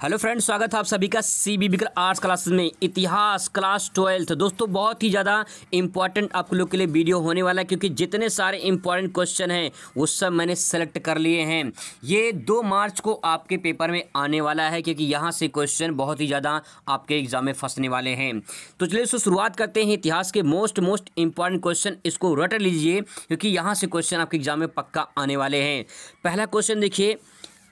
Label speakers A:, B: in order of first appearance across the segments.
A: Hello friends, स्वागत है आप सभी का सीबीबी आर्ट्स क्लासेस में इतिहास क्लास 12। दोस्तों बहुत ही ज़्यादा इंपॉर्टेंट आप लोग के लिए वीडियो होने वाला है, क्योंकि जितने सारे इंपॉर्टेंट क्वेश्चन हैं वो सब मैंने सेलेक्ट कर लिए हैं। ये 2 मार्च को आपके पेपर में आने वाला है, क्योंकि यहाँ से क्वेश्चन बहुत ही ज़्यादा आपके एग्जाम में फंसने वाले हैं। तो चलिए इसको शुरुआत करते हैं। इतिहास के मोस्ट इंपॉर्टेंट क्वेश्चन, इसको रट लीजिए क्योंकि यहाँ से क्वेश्चन आपके एग्जाम में पक्का आने वाले हैं। पहला क्वेश्चन देखिए,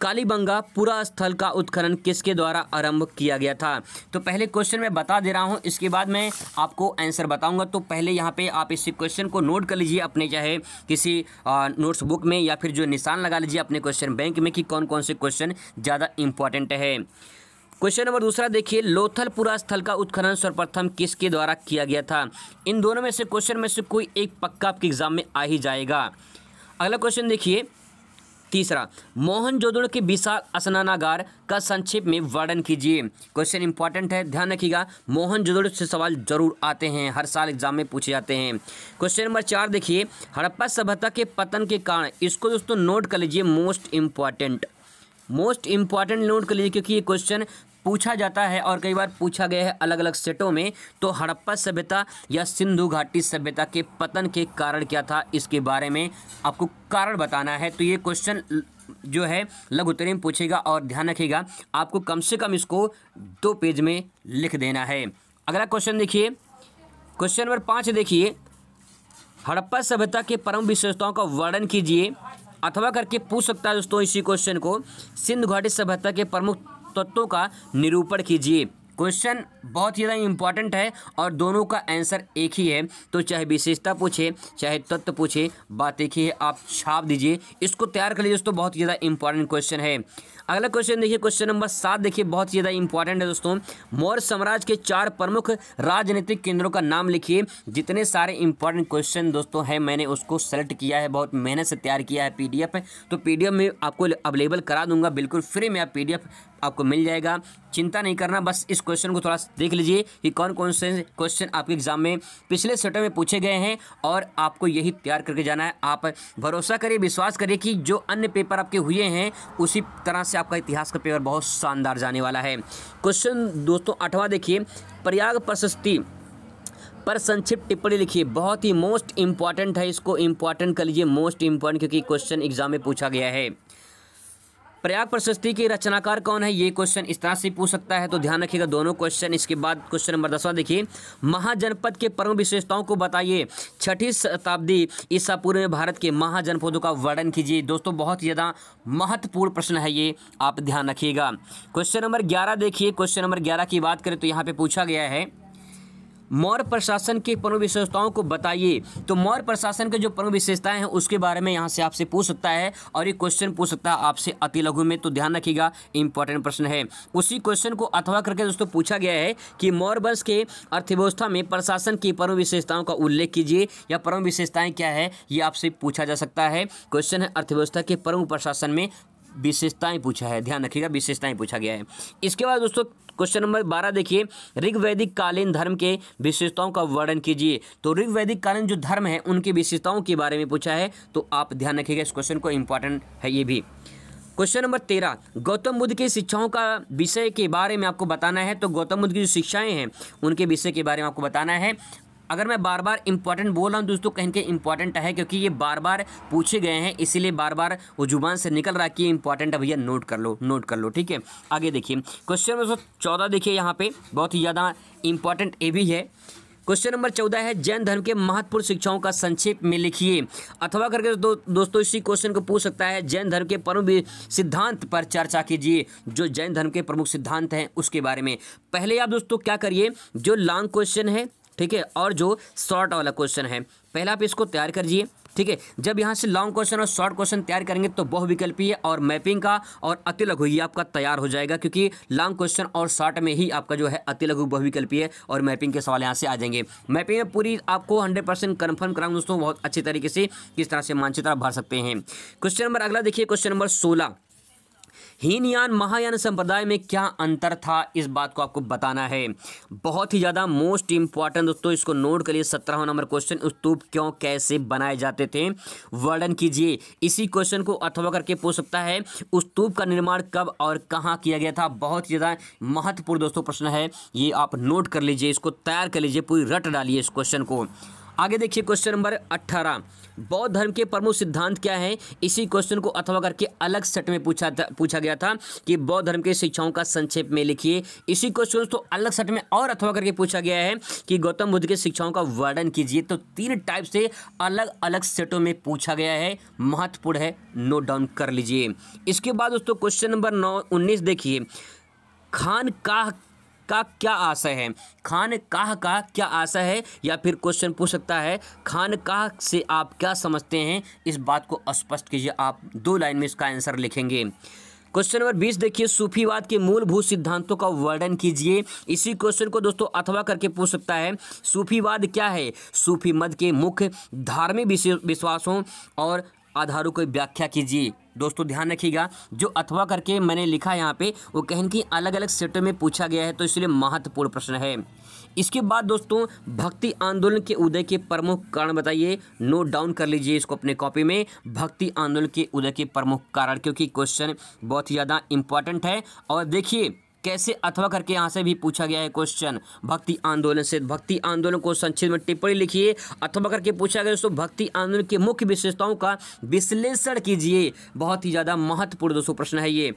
A: कालीबंगा पुरा स्थल का उत्खनन किसके द्वारा आरंभ किया गया था? तो पहले क्वेश्चन मैं बता दे रहा हूं, इसके बाद मैं आपको आंसर बताऊंगा। तो पहले यहां पे आप इस क्वेश्चन को नोट कर लीजिए अपने, चाहे किसी नोट्स बुक में या फिर जो निशान लगा लीजिए अपने क्वेश्चन बैंक में कि कौन कौन से क्वेश्चन ज़्यादा इंपॉर्टेंट है। क्वेश्चन नंबर दूसरा देखिए, लोथल पुरा स्थल का उत्खनन सर्वप्रथम किसके द्वारा किया गया था? इन दोनों में से क्वेश्चन में से कोई एक पक्का आपके एग्जाम में आ ही जाएगा। अगला क्वेश्चन देखिए, तीसरा, मोहनजोदड़ो के विशाल स्नानागार का संक्षेप में वर्णन कीजिए। क्वेश्चन इंपॉर्टेंट है, ध्यान रखिएगा। मोहनजोदड़ो से सवाल जरूर आते हैं, हर साल एग्जाम में पूछे जाते हैं। क्वेश्चन नंबर 4 देखिए, हड़प्पा सभ्यता के पतन के कारण, इसको दोस्तों नोट कर लीजिए, मोस्ट इंपॉर्टेंट नोट कर लीजिए, क्योंकि ये क्वेश्चन पूछा जाता है और कई बार पूछा गया है अलग अलग सेटों में। तो हड़प्पा सभ्यता या सिंधु घाटी सभ्यता के पतन के कारण क्या था, इसके बारे में आपको कारण बताना है। तो ये क्वेश्चन जो है लघु उत्तरी में पूछेगा, और ध्यान रखिएगा आपको कम से कम इसको 2 पेज में लिख देना है। अगला क्वेश्चन देखिए, क्वेश्चन नंबर 5 देखिए, हड़प्पा सभ्यता के परम विशेषताओं का वर्णन कीजिए, अथवा करके पूछ सकता है दोस्तों इसी क्वेश्चन को, सिंधु घाटी सभ्यता के प्रमुख तत्वों का निरूपण कीजिए। क्वेश्चन बहुत ही ज़्यादा इंपॉर्टेंट है और दोनों का आंसर एक ही है। तो चाहे विशेषता पूछे चाहे तत्व पूछे, बात एक ही है, आप छाप दीजिए, इसको तैयार कर लीजिए दोस्तों, बहुत ही ज़्यादा इंपॉर्टेंट क्वेश्चन है। अगला क्वेश्चन देखिए, क्वेश्चन नंबर 7 देखिए, बहुत ही ज़्यादा इंपॉर्टेंट है दोस्तों। मौर्य साम्राज्य के 4 प्रमुख राजनीतिक केंद्रों का नाम लिखिए। जितने सारे इंपॉर्टेंट क्वेश्चन दोस्तों हैं मैंने उसको सेलेक्ट किया है, बहुत मेहनत से तैयार किया है। PDF है, तो PDF में आपको अवेलेबल करा दूंगा, बिल्कुल फ्री में आप PDF आपको मिल जाएगा, चिंता नहीं करना। बस इस क्वेश्चन को थोड़ा देख लीजिए कि कौन कौन से क्वेश्चन आपके एग्जाम में पिछले सेटों में पूछे गए हैं, और आपको यही तैयार करके जाना है। आप भरोसा करिए, विश्वास करिए कि जो अन्य पेपर आपके हुए हैं उसी तरह से आपका इतिहास का पेपर बहुत शानदार जाने वाला है। क्वेश्चन दोस्तों 8वां देखिए, प्रयाग प्रशस्ति पर संक्षिप्त टिप्पणी लिखिए। बहुत ही मोस्ट इंपॉर्टेंट है, इसको इंपॉर्टेंट कर लीजिए, मोस्ट इंपॉर्टेंट, क्योंकि क्वेश्चन एग्जाम में पूछा गया है। प्रयाग प्रशस्ति के रचनाकार कौन है, ये क्वेश्चन इस तरह से पूछ सकता है, तो ध्यान रखिएगा दोनों क्वेश्चन। इसके बाद क्वेश्चन नंबर 10वां देखिए, महाजनपद के प्रमुख विशेषताओं को बताइए। 6ठी शताब्दी ईसा पूर्व में भारत के महाजनपदों का वर्णन कीजिए। दोस्तों बहुत ही ज़्यादा महत्वपूर्ण प्रश्न है ये, आप ध्यान रखिएगा। क्वेश्चन नंबर 11 देखिए, क्वेश्चन नंबर 11 की बात करें तो यहाँ पे पूछा गया है, मौर्य प्रशासन की प्रमुख विशेषताओं को बताइए। तो मौर्य प्रशासन के जो प्रमुख विशेषताएं हैं उसके बारे में यहाँ से आपसे पूछ सकता है, और ये क्वेश्चन पूछ सकता है आपसे अति लघु में, तो ध्यान रखिएगा इंपॉर्टेंट प्रश्न है। उसी क्वेश्चन को अथवा करके दोस्तों पूछा गया है कि मौर्य वंश के अर्थव्यवस्था में प्रशासन की प्रमुख विशेषताओं का उल्लेख कीजिए, या प्रमुख विशेषताएं क्या है ये आपसे पूछा जा सकता है। क्वेश्चन है अर्थव्यवस्था के प्रमुख प्रशासन में विशेषताएं पूछा है, ध्यान रखिएगा विशेषताएं पूछा गया है। इसके बाद दोस्तों क्वेश्चन नंबर 12 देखिए, ऋग्वैदिक कालीन धर्म के विशेषताओं का वर्णन कीजिए। तो ऋग्वैदिक कालीन जो धर्म है उनकी विशेषताओं के बारे में पूछा है, तो आप ध्यान रखिएगा इस क्वेश्चन को, इंपॉर्टेंट है ये भी। क्वेश्चन नंबर 13, गौतम बुद्ध की शिक्षाओं का विषय के बारे में आपको बताना है। तो गौतम बुद्ध की जो शिक्षाएं हैं उनके विषय के बारे में आपको बताना है। अगर मैं बार बार इंपॉर्टेंट बोल रहा हूं दोस्तों, कहीं के इंपॉर्टेंट है, क्योंकि ये बार बार पूछे गए हैं, इसीलिए बार बार वो जुबान से निकल रहा है कि इंपॉर्टेंट है भैया, नोट कर लो, ठीक है। आगे देखिए, क्वेश्चन नंबर 14 देखिए, यहाँ पे बहुत ही ज़्यादा इंपॉर्टेंट ये भी है। क्वेश्चन नंबर 14 है, जैन धर्म के महत्वपूर्ण शिक्षाओं का संक्षेप में लिखिए। अथवा करके दोस्तों इसी क्वेश्चन को पूछ सकता है, जैन धर्म के प्रमुख सिद्धांत पर चर्चा कीजिए। जो जैन धर्म के प्रमुख सिद्धांत हैं उसके बारे में पहले आप दोस्तों क्या करिए, जो लॉन्ग क्वेश्चन है, ठीक है, और जो शॉर्ट वाला क्वेश्चन है, पहले आप इसको तैयार करिए, ठीक है। जब यहाँ से लॉन्ग क्वेश्चन और शॉर्ट क्वेश्चन तैयार करेंगे तो बहुविकल्पीय और मैपिंग का और अति लघु ही आपका तैयार हो जाएगा, क्योंकि लॉन्ग क्वेश्चन और शॉर्ट में ही आपका जो है अति लघु, बहुविकल्पीय और मैपिंग के सवाल यहाँ से आ जाएंगे। मैपिंग में पूरी आपको 100% कन्फर्म कराऊंगा दोस्तों, बहुत अच्छे तरीके से किस तरह से मानचित्र आप भर सकते हैं। क्वेश्चन नंबर अगला देखिए, क्वेश्चन नंबर 16, हीनयान महायान संप्रदाय में क्या अंतर था, इस बात को आपको बताना है। बहुत ही ज़्यादा मोस्ट इंपॉर्टेंट दोस्तों, इसको नोट करिए। 17वां नंबर क्वेश्चन, स्तूप क्यों कैसे बनाए जाते थे, वर्णन कीजिए। इसी क्वेश्चन को अथवा करके पूछ सकता है। स्तूप का निर्माण कब और कहाँ किया गया था, बहुत ही ज़्यादा महत्वपूर्ण दोस्तों प्रश्न है, ये आप नोट कर लीजिए, इसको तैयार कर लीजिए, पूरी रट डालिए इस क्वेश्चन को। आगे देखिए क्वेश्चन नंबर 18, बौद्ध धर्म के प्रमुख सिद्धांत क्या है। इसी क्वेश्चन को अथवा करके अलग सेट में पूछा गया था कि बौद्ध धर्म के शिक्षाओं का संक्षेप में लिखिए। इसी क्वेश्चन को अलग सेट में और अथवा करके पूछा गया है कि गौतम बुद्ध के शिक्षाओं का वर्णन कीजिए। तो 3 टाइप से अलग अलग सेटों में पूछा गया है, महत्वपूर्ण है, नोट डाउन कर लीजिए। इसके बाद दोस्तों क्वेश्चन नंबर 19 देखिए, खानकाह का क्या आशय है। खानकाह का क्या आशय है, या फिर क्वेश्चन पूछ सकता है खानकाह से आप क्या समझते हैं, इस बात को स्पष्ट कीजिए। आप 2 लाइन में इसका आंसर लिखेंगे। क्वेश्चन नंबर 20 देखिए, सूफीवाद के मूलभूत सिद्धांतों का वर्णन कीजिए। इसी क्वेश्चन को दोस्तों अथवा करके पूछ सकता है। सूफीवाद क्या है, सूफी मत के मुख्य धार्मिक विश्वासों और आधारों की व्याख्या कीजिए। दोस्तों ध्यान रखिएगा, जो अथवा करके मैंने लिखा यहाँ पे वो कहीं की अलग अलग सेटों में पूछा गया है, तो इसलिए महत्वपूर्ण प्रश्न है। इसके बाद दोस्तों भक्ति आंदोलन के उदय के प्रमुख कारण बताइए। नोट डाउन कर लीजिए इसको अपने कॉपी में, भक्ति आंदोलन के उदय के प्रमुख कारण, क्योंकि क्वेश्चन बहुत ही ज़्यादा इंपॉर्टेंट है। और देखिए कैसे अथवा करके यहाँ से भी पूछा गया है क्वेश्चन, भक्ति आंदोलन से। भक्ति आंदोलन को संक्षिप्त में टिप्पणी लिखिए। अथवा करके पूछा गया दोस्तों भक्ति आंदोलन के मुख्य विशेषताओं का विश्लेषण कीजिए। बहुत ही ज़्यादा महत्वपूर्ण दोस्तों प्रश्न है ये।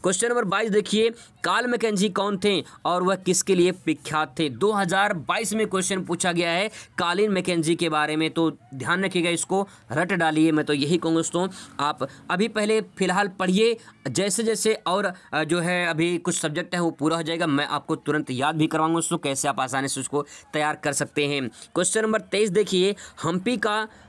A: क्वेश्चन नंबर 22 देखिए, कार्ल मैकेंजी कौन थे और वह किसके लिए विख्यात थे। 2022 में क्वेश्चन पूछा गया है कार्ल मैकेंजी के बारे में, तो ध्यान रखिएगा, इसको रट डालिए। मैं तो यही कहूँगा दोस्तों, आप अभी पहले फिलहाल पढ़िए, जैसे जैसे और जो है अभी कुछ सब्जेक्ट है वो पूरा हो जाएगा, मैं आपको तुरंत याद भी करवाऊंगा दोस्तों कैसे आप आसानी से उसको तैयार कर सकते हैं। क्वेश्चन नंबर 23 देखिए,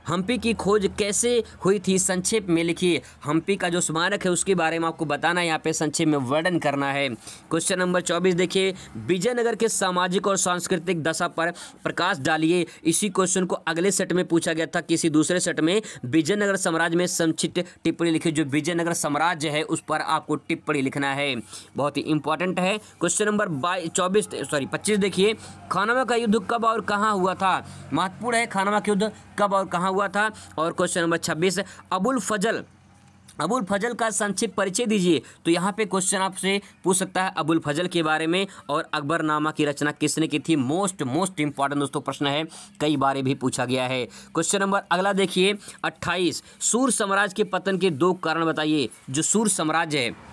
A: हम्पी की खोज कैसे हुई थी, संक्षेप में लिखिए। हम्पी का जो स्मारक है उसके बारे में आपको बताना है, यहाँ पे संक्षेप में वर्णन करना है। क्वेश्चन नंबर 24 देखिए, विजयनगर के सामाजिक और सांस्कृतिक दशा पर प्रकाश डालिए। इसी क्वेश्चन को अगले सेट में पूछा गया था, किसी दूसरे सेट में विजयनगर साम्राज्य में संक्षिप्त टिप्पणी लिखिए। जो विजयनगर साम्राज्य है उस पर आपको टिप्पणी लिखना है, बहुत ही इंपॉर्टेंट है। क्वेश्चन नंबर 25 देखिए, खानवा का युद्ध कब और कहाँ हुआ था, महत्वपूर्ण है, खानवा का युद्ध कब और कहाँ हुआ था। और क्वेश्चन नंबर 26, अबुल फजल का संक्षिप्त परिचय दीजिए। तो यहाँ पे क्वेश्चन आपसे पूछ सकता है अबुल फजल के बारे में। और अकबरनामा की रचना किसने की थी, मोस्ट इंपॉर्टेंट दोस्तों प्रश्न है, कई बार भी पूछा गया है। क्वेश्चन नंबर अगला देखिए 28, सूर साम्राज्य के पतन के 2 कारण बताइए। जो सूर साम्राज्य है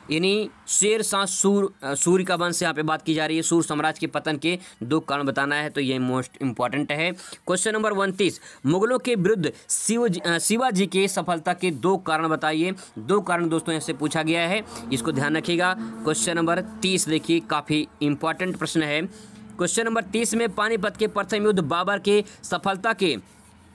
A: यानी शेर शाह सूर्य का वंश से यहाँ पे बात की जा रही है, सूर साम्राज्य के पतन के 2 कारण बताना है, तो ये मोस्ट इंपॉर्टेंट है। क्वेश्चन नंबर 29, मुगलों के विरुद्ध शिवाजी के सफलता के 2 कारण बताइए। 2 कारण दोस्तों यहाँ से पूछा गया है, इसको ध्यान रखिएगा। क्वेश्चन नंबर 30 देखिए, काफ़ी इंपॉर्टेंट प्रश्न है। क्वेश्चन नंबर 30 में पानीपत के प्रथम युद्ध बाबर के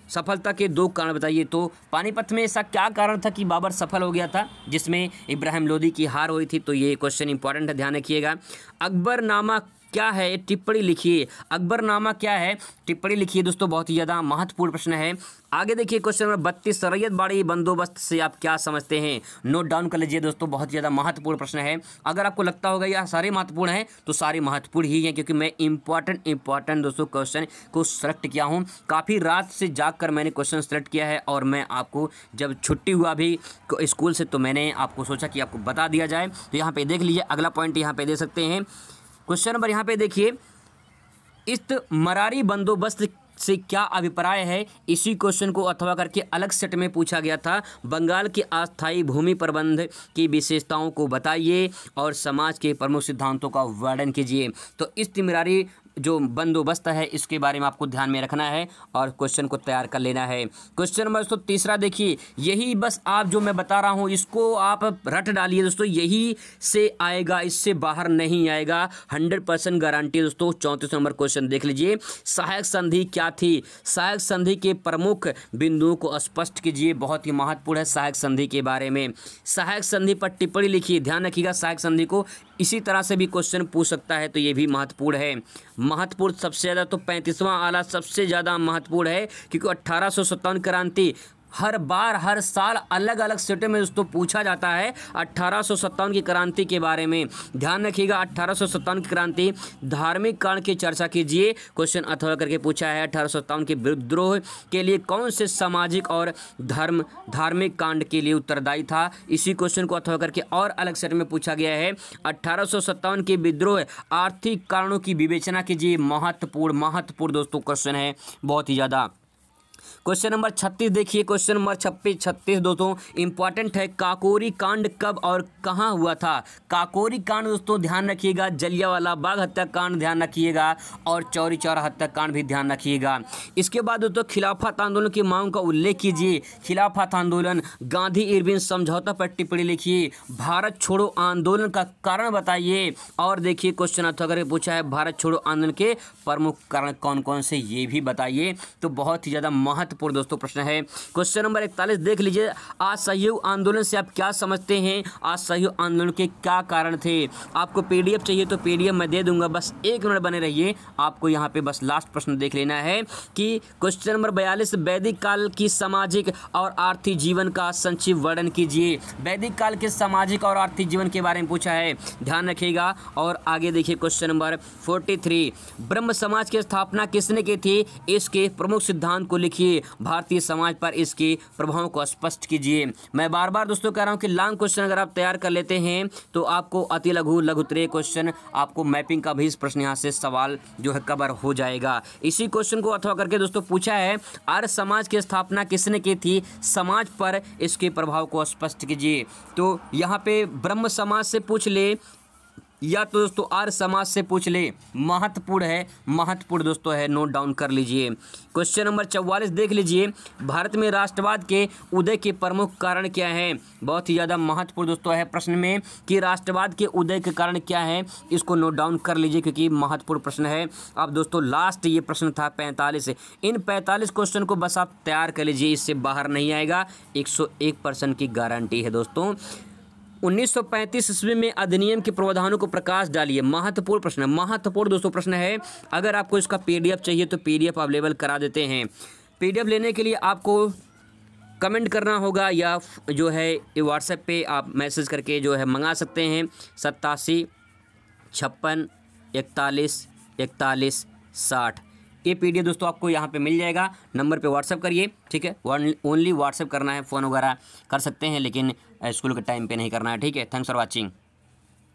A: सफलता के 2 कारण बताइए। तो पानीपत में ऐसा क्या कारण था कि बाबर सफल हो गया था, जिसमें इब्राहिम लोदी की हार हुई थी, तो ये क्वेश्चन इंपॉर्टेंट है, ध्यान रखिएगा। अकबरनामा क्या है, टिप्पणी लिखिए। अकबरनामा क्या है, टिप्पणी लिखिए दोस्तों, बहुत ही ज़्यादा महत्वपूर्ण प्रश्न है। आगे देखिए क्वेश्चन नंबर 32, रैयत बाड़ी बंदोबस्त से आप क्या समझते हैं, नोट डाउन कर लीजिए दोस्तों, बहुत ज़्यादा महत्वपूर्ण प्रश्न है। अगर आपको लगता होगा यह सारे महत्वपूर्ण हैं तो सारे महत्वपूर्ण ही हैं, क्योंकि मैं इंपॉर्टेंट दोस्तों क्वेश्चन को सेलेक्ट किया हूँ। काफ़ी रात से जाग कर मैंने क्वेश्चन सेलेक्ट किया है, और मैं आपको जब छुट्टी हुआ अभी स्कूल से, तो मैंने आपको सोचा कि आपको बता दिया जाए। तो यहाँ पे देख लीजिए, अगला पॉइंट यहाँ पे दे सकते हैं। क्वेश्चन नंबर यहाँ पे देखिए, इस्तमरारी बंदोबस्त से क्या अभिप्राय है। इसी क्वेश्चन को अथवा करके अलग सेट में पूछा गया था। बंगाल के अस्थायी भूमि प्रबंध की विशेषताओं को बताइए और समाज के प्रमुख सिद्धांतों का वर्णन कीजिए। तो इस्तमरारी जो बंदोबस्त है इसके बारे में आपको ध्यान में रखना है और क्वेश्चन को तैयार कर लेना है। क्वेश्चन नंबर दोस्तों 3 देखिए, यही बस आप जो मैं बता रहा हूँ इसको आप रट डालिए दोस्तों, यही से आएगा, इससे बाहर नहीं आएगा, 100% गारंटी दोस्तों। 34 नंबर क्वेश्चन देख लीजिए, सहायक संधि क्या थी। सहायक संधि के प्रमुख बिंदुओं को स्पष्ट कीजिए, बहुत ही महत्वपूर्ण है सहायक संधि के बारे में। सहायक संधि पर टिप्पणी लिखिए, ध्यान रखिएगा सहायक संधि को इसी तरह से भी क्वेश्चन पूछ सकता है, तो ये भी महत्वपूर्ण है। महत्वपूर्ण सबसे ज़्यादा तो 35वां आला सबसे ज़्यादा महत्वपूर्ण है, क्योंकि 1857 क्रांति हर बार हर साल अलग अलग सेटों में दोस्तों पूछा जाता है 1857 की क्रांति के बारे में। ध्यान रखिएगा 1857 की क्रांति, धार्मिक कारण की चर्चा कीजिए। क्वेश्चन अथवा करके पूछा है 1857 के विद्रोह के लिए कौन से सामाजिक और धार्मिक कांड के लिए उत्तरदायी था। इसी क्वेश्चन को अथवा करके और अलग सेट में पूछा गया है 1857 के विद्रोह आर्थिक कारणों की विवेचना कीजिए। महत्वपूर्ण दोस्तों क्वेश्चन है बहुत ही ज़्यादा। क्वेश्चन नंबर 36 देखिए, क्वेश्चन नंबर 36 दोस्तों इंपॉर्टेंट है। काकोरी कांड कब और कहां हुआ था। काकोरी कांड दोस्तों ध्यान रखिएगा, जलियांवाला बाग हत्याकांड ध्यान रखिएगा और चौरी चौरा हत्याकांड भी ध्यान रखिएगा। इसके बाद दोस्तों खिलाफत आंदोलन की मांग का उल्लेख कीजिए। खिलाफत आंदोलन, गांधी इरविन समझौता पर टिप्पणी लिखिए। भारत छोड़ो आंदोलन का कारण बताइए। और देखिए क्वेश्चन अगर पूछा है भारत छोड़ो आंदोलन के प्रमुख कारण कौन कौन से, ये भी बताइए। तो बहुत ही ज़्यादा महत्वपूर्ण दोस्तों प्रश्न है। क्वेश्चन नंबर 41 देख लीजिए, असहयोग आंदोलन से आप क्या समझते हैं। असहयोग आंदोलन के क्या कारण थे। आपको पीडीएफ चाहिए तो पीडीएफ मैं दे दूंगा, बस 1 मिनट बने रहिए। आपको यहाँ पे बस लास्ट प्रश्न देख लेना है कि क्वेश्चन नंबर 42 वैदिक काल की सामाजिक और आर्थिक जीवन का संक्षिप्त वर्णन कीजिए। वैदिक काल के सामाजिक और आर्थिक जीवन के बारे में पूछा है, ध्यान रखिएगा। और आगे देखिए क्वेश्चन नंबर 43 ब्रह्म समाज की स्थापना किसने की थी। इसके प्रमुख सिद्धांत को लिखिए। भारतीय समाज पर इसके प्रभाव को स्पष्ट कीजिए। मैं बार बार दोस्तों कह रहा हूं कि लॉन्ग क्वेश्चन अगर आप तैयार कर लेते हैं तो आपको अति लघु लघुत्तरीय क्वेश्चन, आपको मैपिंग का भी प्रश्न यहाँ से सवाल जो है कवर हो जाएगा। इसी क्वेश्चन को अथवा करके दोस्तों पूछा है आर्य समाज की स्थापना किसने की थी। समाज पर इसके प्रभाव को स्पष्ट कीजिए। तो यहाँ पे ब्रह्म समाज से पूछ ले या तो दोस्तों आर्य समाज से पूछ ले, महत्वपूर्ण दोस्तों है, नोट डाउन कर लीजिए। क्वेश्चन नंबर 44 देख लीजिए, भारत में राष्ट्रवाद के उदय के प्रमुख कारण क्या है। बहुत ही ज़्यादा महत्वपूर्ण दोस्तों है प्रश्न में कि राष्ट्रवाद के उदय के कारण क्या है, इसको नोट डाउन कर लीजिए क्योंकि महत्वपूर्ण प्रश्न है। अब दोस्तों लास्ट ये प्रश्न था 45, इन 45 क्वेश्चन को बस आप तैयार कर लीजिए, इससे बाहर नहीं आएगा, 101% की गारंटी है दोस्तों। 1935 ईस्वी में अधिनियम के प्रावधानों को प्रकाश डालिए। महत्वपूर्ण प्रश्न, महत्वपूर्ण दोस्तों प्रश्न है। अगर आपको इसका पीडीएफ चाहिए तो पीडीएफ अवेलेबल करा देते हैं। पीडीएफ लेने के लिए आपको कमेंट करना होगा या जो है व्हाट्सएप पे आप मैसेज करके जो है मंगा सकते हैं। 87 56 41 41 60 ये पीडीएफ दोस्तों आपको यहाँ पे मिल जाएगा। नंबर पे व्हाट्सअप करिए, ठीक है। ओनली व्हाट्सअप करना है, फ़ोन वगैरह कर सकते हैं लेकिन स्कूल के टाइम पे नहीं करना है, ठीक है। Thanks for watching.